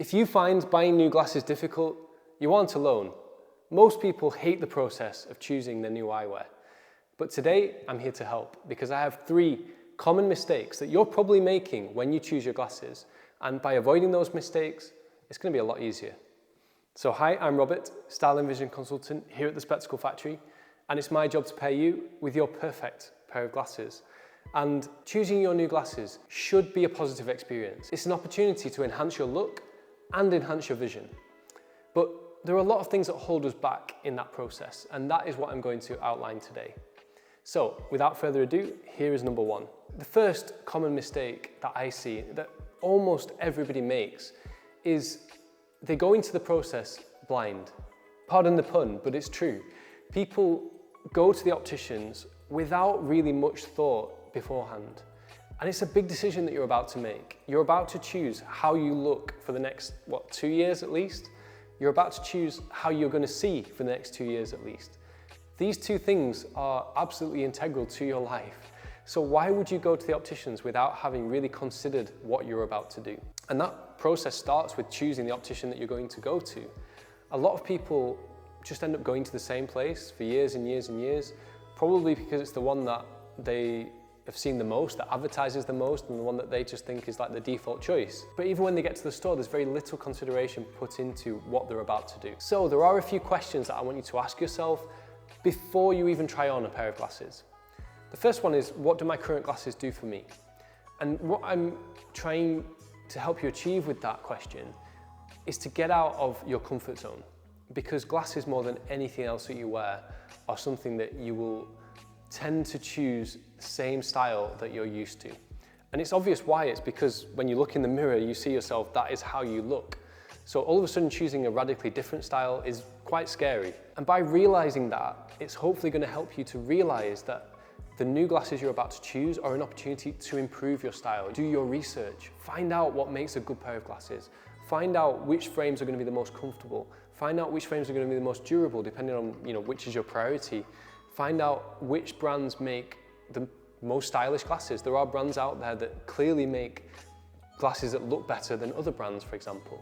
If you find buying new glasses difficult, you aren't alone. Most people hate the process of choosing their new eyewear. But today, I'm here to help because I have 3 common mistakes that you're probably making when you choose your glasses. And by avoiding those mistakes, it's going to be a lot easier. So hi, I'm Robert, Style and Vision Consultant here at the Spectacle Factory. And it's my job to pair you with your perfect pair of glasses. And choosing your new glasses should be a positive experience. It's an opportunity to enhance your look and enhance your vision. But there are a lot of things that hold us back in that process, and that is what I'm going to outline today. So without further ado, here is number 1. The first common mistake that I see that almost everybody makes is they go into the process blind. Pardon the pun, but it's true. People go to the opticians without really much thought beforehand. And it's a big decision that you're about to make. You're about to choose how you look for the next, 2 years at least? You're about to choose how you're going to see for the next 2 years at least. These 2 things are absolutely integral to your life. So why would you go to the opticians without having really considered what you're about to do? And that process starts with choosing the optician that you're going to go to. A lot of people just end up going to the same place for years and years and years, probably because it's the one that they have seen the most, that advertises the most, and the one that they just think is like the default choice. But even when they get to the store, there's very little consideration put into what they're about to do. So there are a few questions that I want you to ask yourself before you even try on a pair of glasses. The first one is, what do my current glasses do for me? And what I'm trying to help you achieve with that question is to get out of your comfort zone, because glasses, more than anything else that you wear, are something that you will tend to choose the same style that you're used to. And it's obvious why. It's because when you look in the mirror, you see yourself, that is how you look. So all of a sudden choosing a radically different style is quite scary. And by realizing that, it's hopefully going to help you to realize that the new glasses you're about to choose are an opportunity to improve your style. Do your research, find out what makes a good pair of glasses, find out which frames are going to be the most comfortable, find out which frames are going to be the most durable depending on which is your priority. Find out which brands make the most stylish glasses. There are brands out there that clearly make glasses that look better than other brands, for example.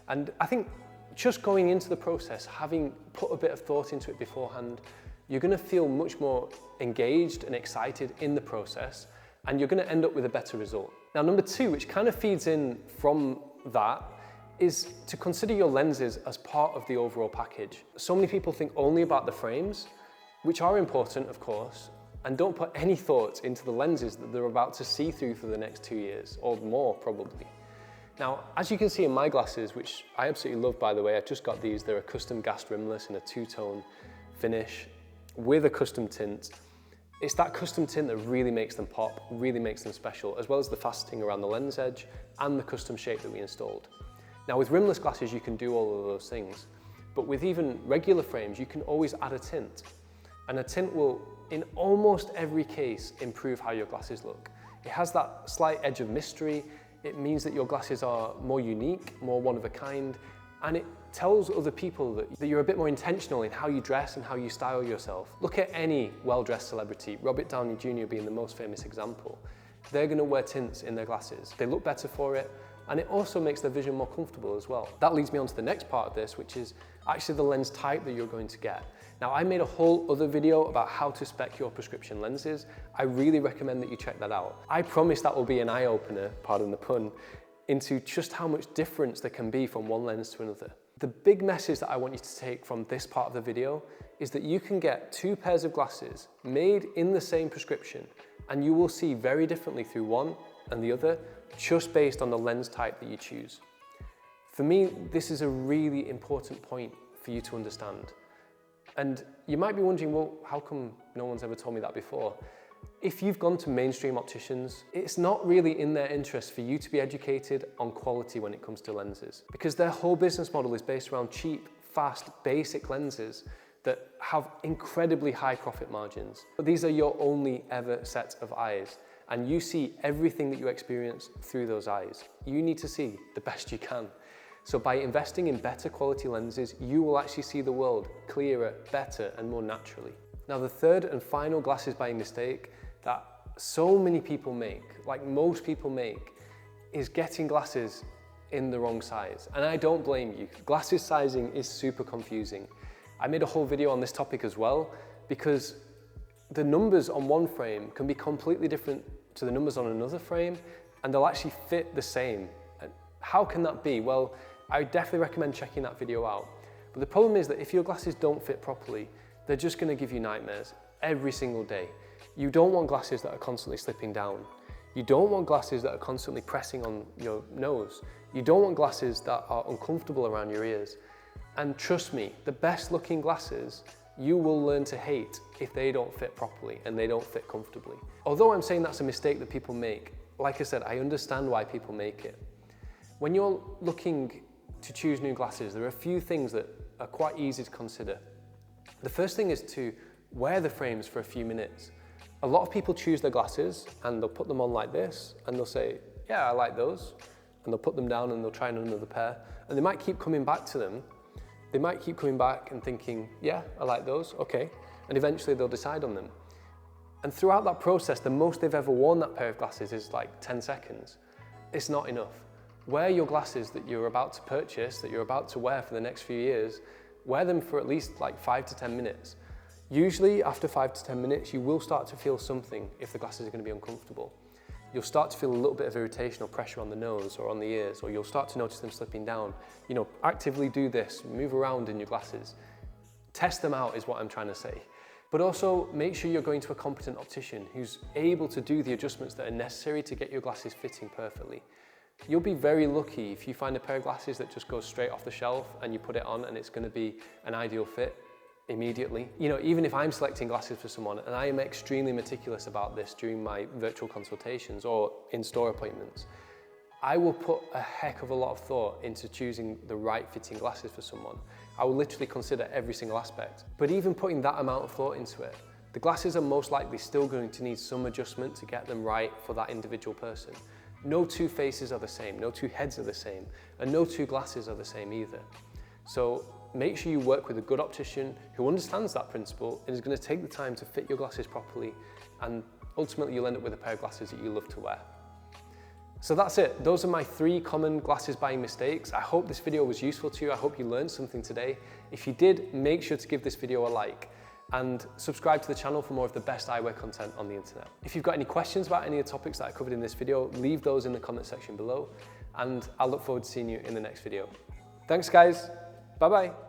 And I think just going into the process, having put a bit of thought into it beforehand, you're going to feel much more engaged and excited in the process, and you're going to end up with a better result. Now, number 2, which kind of feeds in from that, is to consider your lenses as part of the overall package. So many people think only about the frames, which are important, of course, and don't put any thought into the lenses that they're about to see through for the next 2 years, or more probably. Now, as you can see in my glasses, which I absolutely love, by the way, I've just got these, they're a custom gassed rimless in a 2-tone finish with a custom tint. It's that custom tint that really makes them pop, really makes them special, as well as the faceting around the lens edge and the custom shape that we installed. Now, with rimless glasses, you can do all of those things, but with even regular frames, you can always add a tint. And a tint will, in almost every case, improve how your glasses look. It has that slight edge of mystery. It means that your glasses are more unique, more one of a kind, and it tells other people that you're a bit more intentional in how you dress and how you style yourself. Look at any well-dressed celebrity, Robert Downey Jr. being the most famous example. They're going to wear tints in their glasses. They look better for it, and it also makes their vision more comfortable as well. That leads me on to the next part of this, which is actually the lens type that you're going to get. Now, I made a whole other video about how to spec your prescription lenses. I really recommend that you check that out. I promise that will be an eye-opener, pardon the pun, into just how much difference there can be from one lens to another. The big message that I want you to take from this part of the video is that you can get 2 pairs of glasses made in the same prescription, and you will see very differently through one and the other, just based on the lens type that you choose. For me, this is a really important point for you to understand. And you might be wondering, well, how come no one's ever told me that before? If you've gone to mainstream opticians, it's not really in their interest for you to be educated on quality when it comes to lenses, because their whole business model is based around cheap, fast, basic lenses that have incredibly high profit margins. But these are your only ever set of eyes, and you see everything that you experience through those eyes. You need to see the best you can. So by investing in better quality lenses, you will actually see the world clearer, better, and more naturally. Now, the third and final glasses buying mistake that so many people make, like most people make, is getting glasses in the wrong size. And I don't blame you. Glasses sizing is super confusing. I made a whole video on this topic as well, because the numbers on one frame can be completely different to the numbers on another frame, and they'll actually fit the same. And how can that be? Well, I definitely recommend checking that video out. But the problem is that if your glasses don't fit properly, they're just going to give you nightmares every single day. You don't want glasses that are constantly slipping down. You don't want glasses that are constantly pressing on your nose. You don't want glasses that are uncomfortable around your ears. And trust me, the best looking glasses you will learn to hate if they don't fit properly and they don't fit comfortably. Although I'm saying that's a mistake that people make, like I said, I understand why people make it. When you're looking to choose new glasses, there are a few things that are quite easy to consider. The first thing is to wear the frames for a few minutes. A lot of people choose their glasses and they'll put them on like this and they'll say, yeah, I like those. And they'll put them down and they'll try another pair. And they might keep coming back to them. They might keep coming back and thinking, yeah, I like those, okay. And eventually they'll decide on them. And throughout that process, the most they've ever worn that pair of glasses is like 10 seconds. It's not enough. Wear your glasses that you're about to purchase, that you're about to wear for the next few years, wear them for at least like 5 to 10 minutes. Usually after 5 to 10 minutes, you will start to feel something if the glasses are going to be uncomfortable. You'll start to feel a little bit of irritation or pressure on the nose or on the ears, or you'll start to notice them slipping down. You know, actively do this, move around in your glasses. Test them out is what I'm trying to say. But also make sure you're going to a competent optician who's able to do the adjustments that are necessary to get your glasses fitting perfectly. You'll be very lucky if you find a pair of glasses that just goes straight off the shelf and you put it on and it's going to be an ideal fit immediately. You know, even if I'm selecting glasses for someone, and I am extremely meticulous about this during my virtual consultations or in-store appointments, I will put a heck of a lot of thought into choosing the right fitting glasses for someone. I will literally consider every single aspect. But even putting that amount of thought into it, the glasses are most likely still going to need some adjustment to get them right for that individual person. No two faces are the same, no two heads are the same, and no two glasses are the same either. So make sure you work with a good optician who understands that principle and is going to take the time to fit your glasses properly, and ultimately you'll end up with a pair of glasses that you love to wear. So that's it. Those are my 3 common glasses buying mistakes. I hope this video was useful to you. I hope you learned something today. If you did, make sure to give this video a like and subscribe to the channel for more of the best eyewear content on the internet. If you've got any questions about any of the topics that I covered in this video, leave those in the comment section below, and I'll look forward to seeing you in the next video. Thanks guys. Bye-bye.